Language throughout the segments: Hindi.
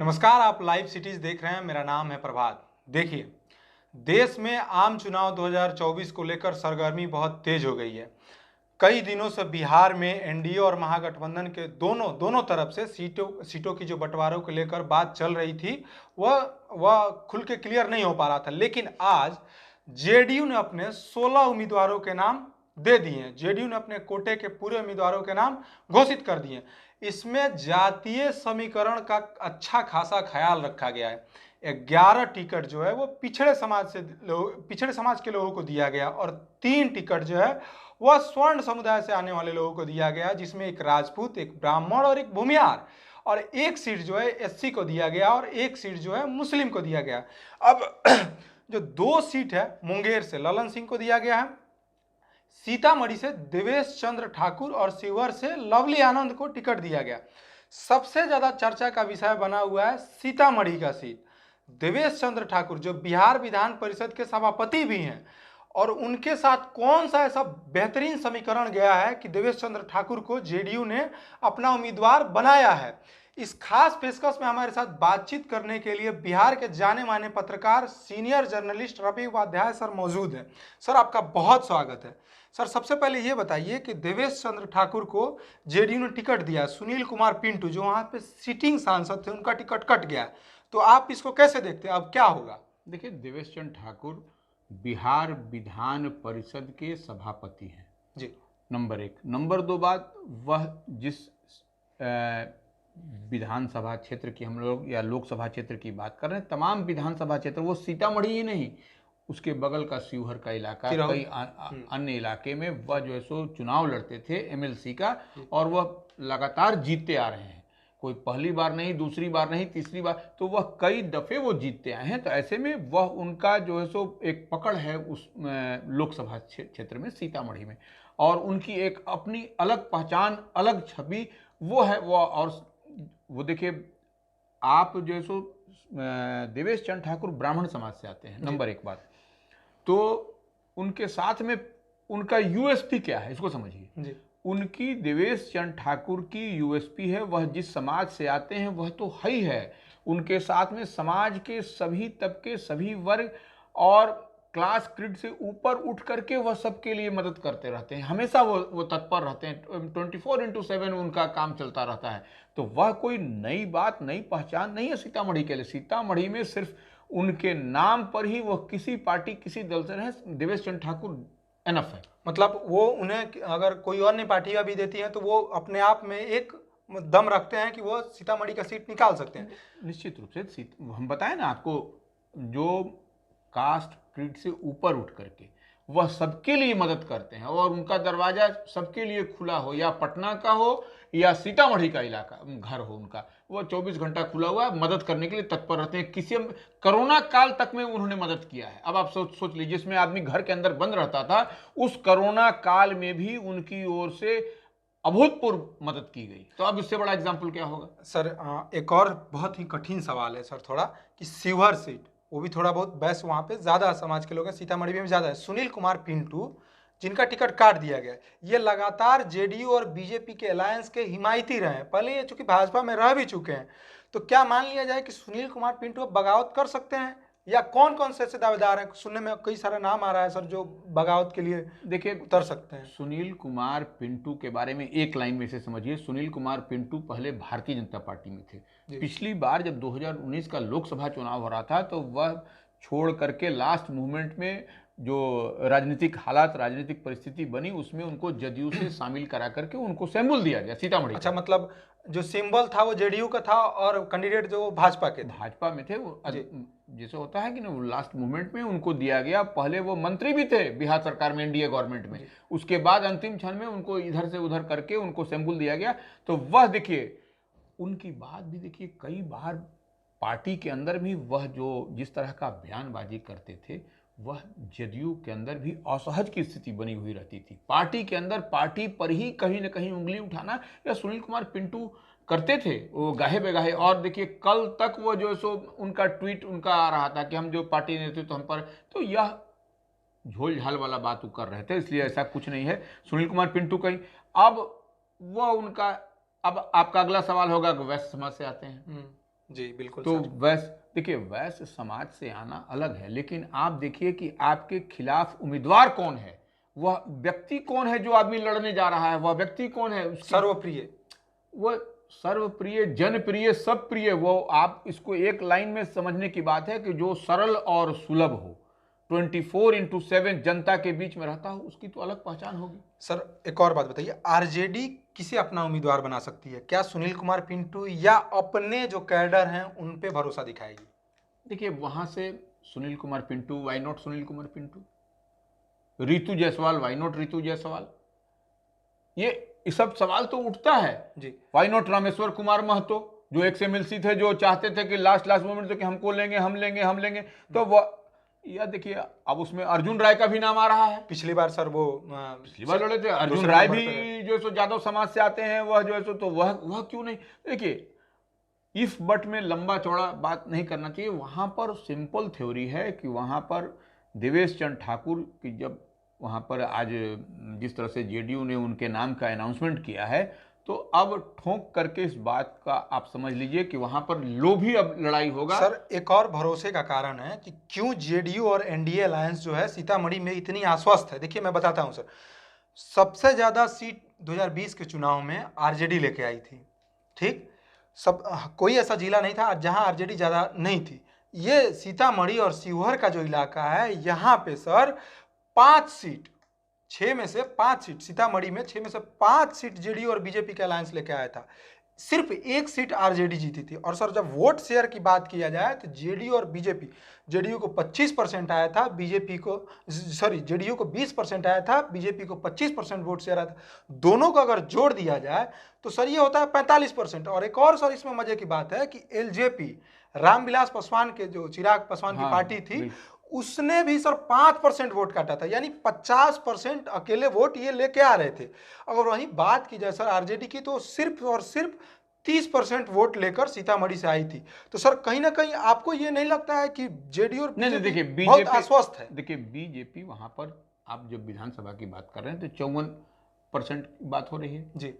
नमस्कार, आप लाइव सिटीज देख रहे हैं। मेरा नाम है प्रभात। देखिए, देश में आम चुनाव 2024 को लेकर सरगर्मी बहुत तेज हो गई है। कई दिनों से बिहार में एनडीए और महागठबंधन के दोनों तरफ से सीटों की जो बंटवारों को लेकर बात चल रही थी, वह खुल के क्लियर नहीं हो पा रहा था। लेकिन आज जेडीयू ने अपने 16 उम्मीदवारों के नाम दे दिए हैं। जेडीयू ने अपने कोटे के पूरे उम्मीदवारों के नाम घोषित कर दिए। इसमें जातीय समीकरण का अच्छा खासा ख्याल रखा गया है। 11 टिकट जो है वो पिछड़े समाज के लोगों को दिया गया और 3 टिकट जो है वह स्वर्ण समुदाय से आने वाले लोगों को दिया गया, जिसमें एक राजपूत, एक ब्राह्मण और एक भूमिहार। और एक सीट जो है एससी को दिया गया और एक सीट जो है मुस्लिम को दिया गया। अब जो 2 सीट है, मुंगेर से ललन सिंह को दिया गया है, सीतामढ़ी से देवेश चंद्र ठाकुर और शिवहर से लवली आनंद को टिकट दिया गया। सबसे ज्यादा चर्चा का विषय बना हुआ है सीतामढ़ी का सीट। देवेश चंद्र ठाकुर जो बिहार विधान परिषद के सभापति भी हैं, और उनके साथ कौन सा ऐसा बेहतरीन समीकरण गया है कि देवेश चंद्र ठाकुर को जेडीयू ने अपना उम्मीदवार बनाया है। इस खास पेशकश में हमारे साथ बातचीत करने के लिए बिहार के जाने माने पत्रकार, senior journalist Ravi Upadhyay sir मौजूद हैं। सर, आपका बहुत स्वागत है। सर, सबसे पहले ये बताइए कि देवेश चंद्र ठाकुर को जेडीयू ने टिकट दिया, सुनील कुमार पिंटू जो वहां पे सिटिंग सांसद थे उनका टिकट कट गया, तो आप इसको कैसे देखते हैं? अब क्या होगा? देखिए, देवेश चंद्र ठाकुर बिहार विधान परिषद के सभापति हैं जी, नंबर 1। नंबर 2 बात, वह जिस विधानसभा क्षेत्र की हम लोग या लोकसभा क्षेत्र की बात कर रहे हैं, तमाम विधानसभा क्षेत्र, वो सीतामढ़ी ही नहीं, उसके बगल का शिवहर का इलाका, कई अन्य इलाके में वह जो है सो चुनाव लड़ते थे एमएलसी का, और वह लगातार जीतते आ रहे हैं। कोई पहली बार नहीं, दूसरी बार नहीं, तीसरी बार, तो वह कई दफे वो जीतते आए हैं। तो ऐसे में वह उनका जो है सो एक पकड़ है उस लोकसभा क्षेत्र में, सीतामढ़ी में, और उनकी एक अपनी अलग पहचान, अलग छवि वो है। वो देखिए, आप जो है सो देवेश चंद्र ठाकुर ब्राह्मण समाज से आते हैं, नंबर 1 बात। तो उनके साथ में उनका यूएसपी क्या है, इसको समझिए। उनकी देवेश चंद्र ठाकुर की यूएसपी है, वह जिस समाज से आते हैं वह तो है ही है। उनके साथ में समाज के सभी तबके, सभी वर्ग और क्लास क्रीड से ऊपर उठ करके वह सबके लिए मदद करते रहते हैं। हमेशा वो तत्पर रहते हैं, 24/7 उनका काम चलता रहता है। तो वह कोई नई बात, नई पहचान नहीं है सीतामढ़ी के लिए। सीतामढ़ी में सिर्फ उनके नाम पर ही वह किसी पार्टी, किसी दल से रहे, देवेश चंद्र ठाकुर एनफ है। मतलब वो उन्हें अगर कोई अन्य पार्टियां भी देती हैं तो वो अपने आप में एक दम रखते हैं कि वो सीतामढ़ी का सीट निकाल सकते हैं। निश्चित रूप से हम बताएं ना आपको, जो कास्ट क्रीड से ऊपर उठ करके वह सबके लिए मदद करते हैं, और उनका दरवाजा सबके लिए खुला हो, या पटना का हो या सीतामढ़ी का इलाका घर हो, उनका वो 24 घंटा खुला हुआ है, मदद करने के लिए तत्पर रहते हैं। किसी कोरोना काल तक में उन्होंने मदद किया है। अब आप सोच लीजिए, जिसमें आदमी घर के अंदर बंद रहता था, उस कोरोना काल में भी उनकी ओर से अभूतपूर्व मदद की गई। तो अब इससे बड़ा एग्जाम्पल क्या होगा? सर, एक और बहुत ही कठिन सवाल है सर थोड़ा, कि शिवहर सीट, वो भी थोड़ा बहुत बहस वहाँ पे ज़्यादा समाज के लोग हैं, सीतामढ़ी में भी ज़्यादा है। सुनील कुमार पिंटू जिनका टिकट काट दिया गया, ये लगातार जेडीयू और बीजेपी के अलायंस के हिमायती रहे हैं। पहले ये चूंकि भाजपा में रह भी चुके हैं, तो क्या मान लिया जाए कि सुनील कुमार पिंटू अब बगावत कर सकते हैं, या कौन कौन से ऐसे दावेदार हैं? सुनने में कई सारा नाम आ रहा है सर जो बगावत के लिए देखिए उतर सकते हैं। सुनील कुमार पिंटू के बारे में एक लाइन में से समझिए। सुनील कुमार पिंटू पहले भारतीय जनता पार्टी में थे। पिछली बार जब 2019 का लोकसभा चुनाव हो रहा था, तो वह छोड़ करके लास्ट मूवमेंट में जो राजनीतिक हालात, राजनीतिक परिस्थिति बनी, उसमें उनको जदयू से शामिल करा करके उनको सिंबल दिया गया सीतामढ़ी। अच्छा, मतलब जो सिंबल था वो जेडीयू का था और कैंडिडेट जो भाजपा के थे, भाजपा में थे। वो जैसे होता है कि ना, वो लास्ट मूवमेंट में उनको दिया गया। पहले वो मंत्री भी थे बिहार सरकार में, एनडीए गवर्नमेंट में। उसके बाद अंतिम क्षण में उनको इधर से उधर करके उनको सिंबल दिया गया। तो वह देखिए, उनकी बात भी देखिए, कई बार पार्टी के अंदर भी वह जो जिस तरह का बयानबाजी करते थे, वह जदयू के अंदर भी असहज की स्थिति बनी हुई रहती थी। पार्टी के अंदर पार्टी पर ही कहीं ना कहीं उंगली उठाना या सुनील कुमार पिंटू करते थे, वो गाहे बेगाहे। और देखिए, कल तक वो जो सो उनका ट्वीट उनका आ रहा था कि हम जो पार्टी नेतृत्व हम पर, तो यह झोल झाल वाला बात वो कर रहे थे। इसलिए ऐसा कुछ नहीं है सुनील कुमार पिंटू कहीं। अब वो उनका, अब आपका अगला सवाल होगा कि वैश्य समाज से आते हैं। जी बिल्कुल तो सर। वैश्य, देखिए वैश्य समाज से आना अलग है, लेकिन आप देखिए कि आपके खिलाफ उम्मीदवार कौन है, वह व्यक्ति कौन है जो आदमी लड़ने जा रहा है, वह व्यक्ति कौन है, उसकी सर्वप्रिय। वह सर्वप्रिय, जनप्रिय, सब प्रिय, वो आप इसको एक लाइन में समझने की बात है कि जो सरल और सुलभ हो, 24/7 जनता के बीच में रहता हो, उसकी तो अलग पहचान होगी। सर एक और बात बताइए, आरजेडी किसे अपना उम्मीदवार बना सकती है? क्या सुनील कुमार पिंटू या अपने जो कैडर हैं उन पे भरोसा दिखाएगी? देखिए वहां से Sunil Kumar Pintu, why not Sunil Kumar Pintu, Ritu Jaiswal, why not Ritu Jaiswal, ये सब सवाल तो उठता है। जी वाई नॉट रामेश्वर कुमार महतो, जो एक्स एमएलसी थे, जो चाहते थे कि लास्ट मोमेंट तक कि हमको लेंगे, हम लेंगे, हम लेंगे, तो वह, यह देखिए अब उसमें अर्जुन राय का भी नाम आ रहा है। पिछली बार सर वो पिछली बार लड़े थे, अर्जुन दूसरे राय नंबर भी पे रहे। जो है सो यादव समाज से आते हैं, वह जो है सो, तो वह क्यों नहीं। देखिए इफ बट में लंबा चौड़ा बात नहीं करना चाहिए। वहां पर सिंपल थ्योरी है कि वहां पर देवेश चंद्र ठाकुर की, जब वहां पर आज जिस तरह से जेडीयू ने उनके नाम का अनाउंसमेंट किया है, तो अब ठोंक करके इस बात का आप समझ लीजिए कि वहां पर लोभी अब लड़ाई होगा। सर एक और भरोसे का कारण है कि क्यों जेडीयू और एनडीए अलायंस जो है सीतामढ़ी में इतनी आश्वस्त है। देखिए मैं बताता हूं सर, सबसे ज्यादा सीट 2020 के चुनाव में आरजेडी लेके आई थी, ठीक। सब कोई ऐसा जिला नहीं था जहां आरजेडी ज्यादा नहीं थी। ये सीतामढ़ी और शिवहर का जो इलाका है, यहाँ पे सर 5 सीट, 6 में से 5 सीट, सीतामढ़ी में 6 में से 5 सीट जेडीयू और बीजेपी के अलायंस लेके आया था। सिर्फ 1 सीट आरजेडी जीती थी। और सर जब वोट शेयर की बात किया जाए तो जेडीयू और बीजेपी, जेडीयू को 25% आया था, बीजेपी को, सॉरी, जेडीयू को 20% आया था, बीजेपी को 25% वोट शेयर आया था। दोनों को अगर जोड़ दिया जाए तो सर ये होता है 45%। और एक और सर इसमें मजे की बात है कि एलजेपी, रामविलास पासवान के, जो चिराग पासवान की पार्टी थी, उसने भी सर 5% वोट काटा था, यानी 50% अकेले वोट ये लेके आ रहे थे। अगर वहीं बात की जाए सर आरजेडी की, तो सिर्फ और सिर्फ 30% वोट लेकर सीतामढ़ी से आई थी। तो सर कहीं ना कहीं आपको ये नहीं लगता है कि जेडीयू और नहीं, देखिए बीजेपी बहुत आश्वस्त है? देखिए बीजेपी वहां पर, आप जब विधानसभा की बात कर रहे हैं तो 54% की बात हो रही है जी।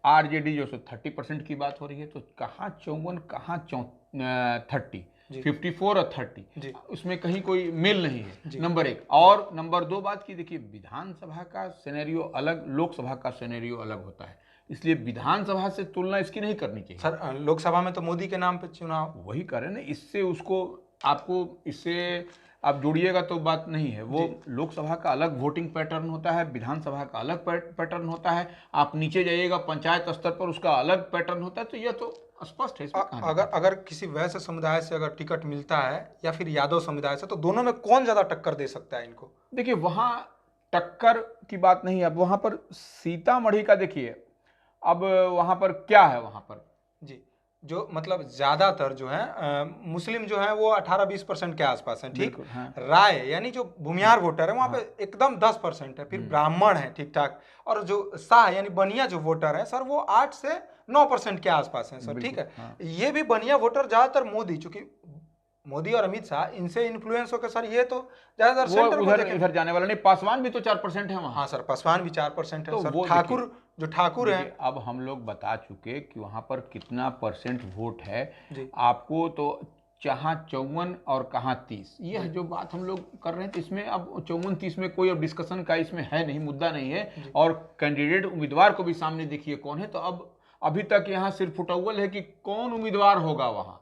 आरजेडी जो 30% की बात हो रही है, तो कहाँ 54, कहाँ 30, 54 और 30, उसमें कहीं कोई मेल नहीं है, नंबर एक। और नंबर दो बात की, देखिए विधानसभा का सिनेरियो अलग, लोकसभा का सिनेरियो अलग होता है, इसलिए विधानसभा से तुलना इसकी नहीं करनी चाहिए। सर लोकसभा में तो मोदी के नाम पे चुनाव, वही कर रहे हैं ना, इससे उसको, आपको इससे आप जोड़िएगा तो बात नहीं है। वो लोकसभा का अलग वोटिंग पैटर्न होता है, विधानसभा का अलग पैटर्न होता है, आप नीचे जाइएगा पंचायत स्तर पर उसका अलग पैटर्न होता है। तो यह तो स्पष्ट है इसमें। अगर किसी वैश्य समुदाय से अगर टिकट मिलता है या फिर यादव समुदाय से, तो दोनों में कौन ज्यादा टक्कर दे सकता है इनको? देखिए वहां टक्कर की बात नहीं है, अब वहां पर सीतामढ़ी का देखिए, अब वहां पर क्या है, वहां पर जी, जो मतलब ज्यादातर जो है मुस्लिम जो है वो 18-20% के आसपास है, ठीक। हाँ। राय यानी जो भूमियार वोटर है वहां पे एकदम 10% है। फिर ब्राह्मण है, ठीक ठाक। और जो शाह यानी बनिया जो वोटर है सर, वो 8 से 9% के आसपास है सर, ठीक है। हाँ। ये भी बनिया वोटर ज्यादातर मोदी, चूंकि मोदी और अमित शाह इनसे इन्फ्लुएंस होकर सर ये तो ज्यादातर सेंटर उधर इधर जाने वाला नहीं। पासवान भी तो 4% है वहां। हाँ सर, पासवान भी 4% है तो सर। ठाकुर, जो ठाकुर है, अब हम लोग बता चुके कि वहां पर कितना परसेंट वोट है आपको, तो जहाँ 54 और कहाँ 30, यह जो बात हम लोग कर रहे हैं, तो इसमें अब 54-30 में कोई अब डिस्कशन का इसमें है नहीं, मुद्दा नहीं है। और कैंडिडेट उम्मीदवार को भी सामने देखिए कौन है। तो अब अभी तक यहाँ सिर्फ फुटअव्वल है कि कौन उम्मीदवार होगा वहां,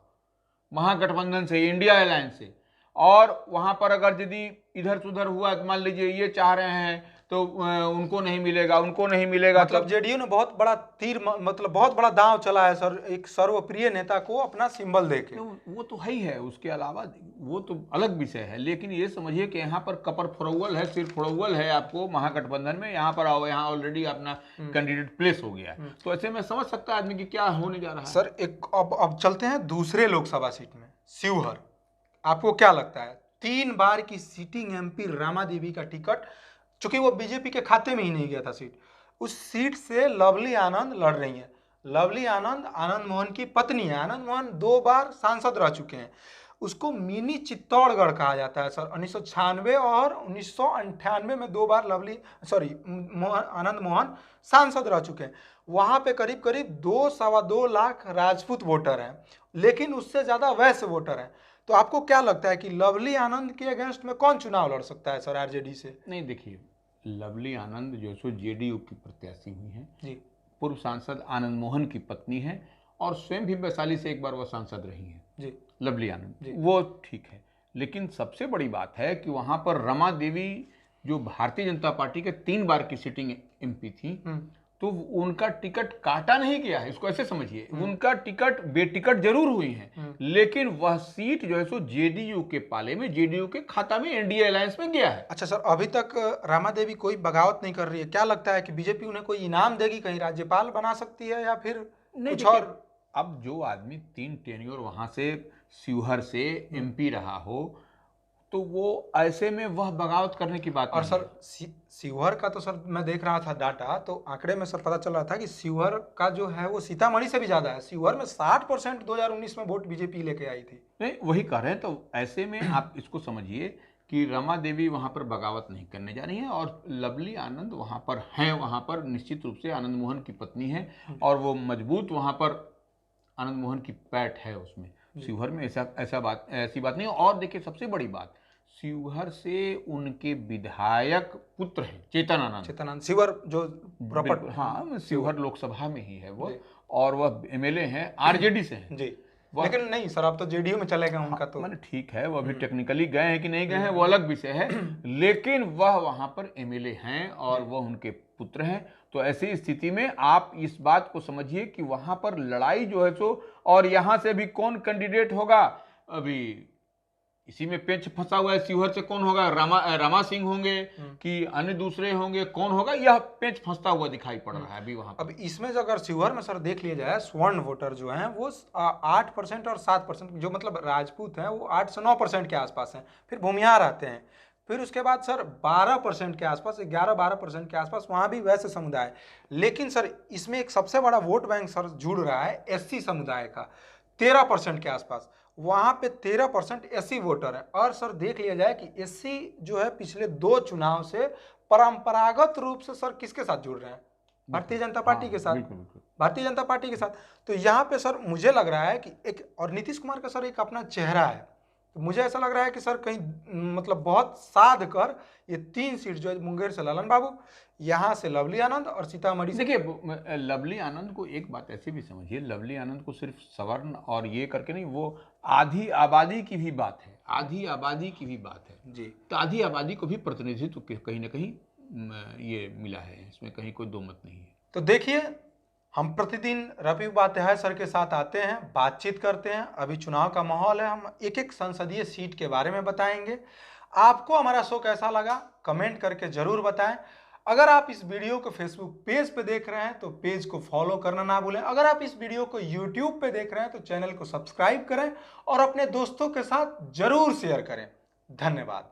महागठबंधन से, इंडिया अलायंस से। और वहां पर अगर यदि इधर से उधर हुआ, मान लीजिए ये चाह रहे हैं तो उनको नहीं मिलेगा, उनको नहीं मिलेगा, मतलब जेडीयू ने बहुत बड़ा तीर, मतलब बहुत बड़ा दांव चला है सर, एक सर्वप्रिय नेता को अपना सिंबल देके। वो तो है ही है, उसके अलावा वो तो अलग विषय है। लेकिन ये समझिए कि यहाँ पर कपर फुड़ौल है, सिर्फ फुड़ौल है आपको महागठबंधन में। यहाँ पर आओ, यहाँ ऑलरेडी अपना कैंडिडेट प्लेस हो गया है। तो ऐसे में समझ सकता है आदमी कि क्या होने जा रहा है। सर एक अब चलते हैं दूसरे लोकसभा सीट में, शिवहर। आपको क्या लगता है, 3 बार की सीटिंग एमपी रामा देवी का टिकट, चूंकि वो बीजेपी के खाते में ही नहीं गया था सीट, उस सीट से लवली आनंद लड़ रही हैं। लवली आनंद आनंद मोहन की पत्नी है। आनंद मोहन 2 बार सांसद रह चुके हैं। उसको मिनी चित्तौड़गढ़ कहा जाता है सर। 1996 और 1998 में 2 बार आनंद मोहन सांसद रह चुके हैं। वहाँ पे करीब करीब 2-2.25 लाख राजपूत वोटर हैं, लेकिन उससे ज़्यादा वैश्य वोटर हैं। तो आपको क्या लगता है कि लवली आनंद के अगेंस्ट में कौन चुनाव लड़ सकता है सर आरजेडी से? नहीं, देखिए, लवली आनंद जो सो जेडीयू की प्रत्याशी हुई हैं जी। पूर्व सांसद आनंद मोहन की पत्नी है और स्वयं भी वैशाली से एक बार वह सांसद रही हैं जी। लवली आनंद, वो ठीक है। लेकिन सबसे बड़ी बात है कि वहां पर रमा देवी जो भारतीय जनता पार्टी के 3 बार की सिटिंग एमपी थी, तो उनका टिकट काटा नहीं गया है, इसको ऐसे समझिए। उनका टिकट बेटिकट जरूर हुई है, लेकिन वह सीट जो है सो जेडीयू के पाले में, जेडीयू के खाता में, एनडीए अलायंस में गया है। अच्छा सर, अभी तक रमा देवी कोई बगावत नहीं कर रही है, क्या लगता है कि बीजेपी उन्हें कोई इनाम देगी, कहीं राज्यपाल बना सकती है या फिर कुछ और? अब जो आदमी 3 टेन्योर वहां से शिवहर से एमपी रहा हो, तो वो ऐसे में वह बगावत करने की बात और नहीं सर शिवहर का तो सर मैं देख रहा था डाटा, तो आंकड़े में सर पता चल रहा था कि शिवहर का जो है वो सीतामढ़ी से भी ज्यादा है। शिवहर में 60% 2019 में वोट बीजेपी लेके आई थी। नहीं, वही कह रहे हैं। तो ऐसे में आप इसको समझिए कि रमा देवी वहां पर बगावत नहीं करने जा रही है और लवली आनंद वहां पर हैं। वहां पर निश्चित रूप से आनंद मोहन की पत्नी है और वो मजबूत वहां पर आनंद मोहन की पैठ है उसमें। शिवहर में ऐसी बात नहीं। और देखिए, सबसे बड़ी बात, शिवहर से उनके विधायक पुत्र हैं चेतन आनंद, शिवहर जो प्रॉपर, हाँ, शिवहर लोकसभा में ही है वो, और वह एमएलए हैं, आरजेडी से हैं जी। लेकिन नहीं सर, अब तो जेडीयू में चले गए उनका। तो मैंने ठीक है, वो अभी टेक्निकली गए हैं कि नहीं गए हैं वो अलग विषय है, लेकिन वह वहां पर एमएलए हैं और वह उनके पुत्र हैं। तो ऐसी स्थिति में आप इस बात को समझिए कि वहां पर लड़ाई जो है सो, और यहां से भी कौन कैंडिडेट होगा, अभी इसी में पेच फंसा हुआ है। शिवहर से कौन होगा, रमा सिंह होंगे कि अन्य दूसरे होंगे, कौन होगा, यह पेच फंसता हुआ दिखाई पड़ रहा है अभी वहां पर। अब इसमें अगर शिवहर में सर देख लिया जाए, स्वर्ण वोटर जो हैं वो 8% और 7%, जो मतलब राजपूत हैं वो 8 से 9% के आसपास हैं। फिर भूमिहार आते हैं, फिर उसके बाद सर 12% के आसपास, 11-12% के आसपास वहाँ भी वैसे समुदाय। लेकिन सर इसमें एक सबसे बड़ा वोट बैंक सर जुड़ रहा है एससी समुदाय का, 13% के आसपास। वहाँ पे 13% एससी वोटर है। और सर देख लिया जाए कि एससी जो है पिछले 2 चुनाव से परंपरागत रूप से सर किसके साथ जुड़ रहे हैं? भारतीय जनता पार्टी के साथ। भारतीय जनता पार्टी के साथ। तो यहाँ पे सर मुझे लग रहा है कि एक, और नीतीश कुमार का सर एक अपना चेहरा है, तो मुझे ऐसा लग रहा है कि सर कहीं मतलब बहुत साध कर ये 3 सीट जो है, मुंगेर से ललन बाबू, यहाँ से लवली आनंद और सीतामढ़ी से। देखिए, लवली आनंद को एक बात ऐसे भी समझिए, लवली आनंद को सिर्फ सवर्ण और ये करके नहीं, वो आधी आबादी की भी बात है, आधी आबादी की भी बात है जी। तो आधी आबादी को भी प्रतिनिधित्व कहीं ना कहीं ये मिला है, इसमें कहीं कोई दो मत नहीं है। तो देखिए, हम प्रतिदिन रवि उपाध्याय सर के साथ आते हैं, बातचीत करते हैं। अभी चुनाव का माहौल है, हम एक एक संसदीय सीट के बारे में बताएंगे। आपको हमारा शो कैसा लगा कमेंट करके जरूर बताएं। अगर आप इस वीडियो को फेसबुक पेज पे देख रहे हैं तो पेज को फॉलो करना ना भूलें। अगर आप इस वीडियो को यूट्यूब पे देख रहे हैं तो चैनल को सब्सक्राइब करें और अपने दोस्तों के साथ जरूर शेयर करें। धन्यवाद।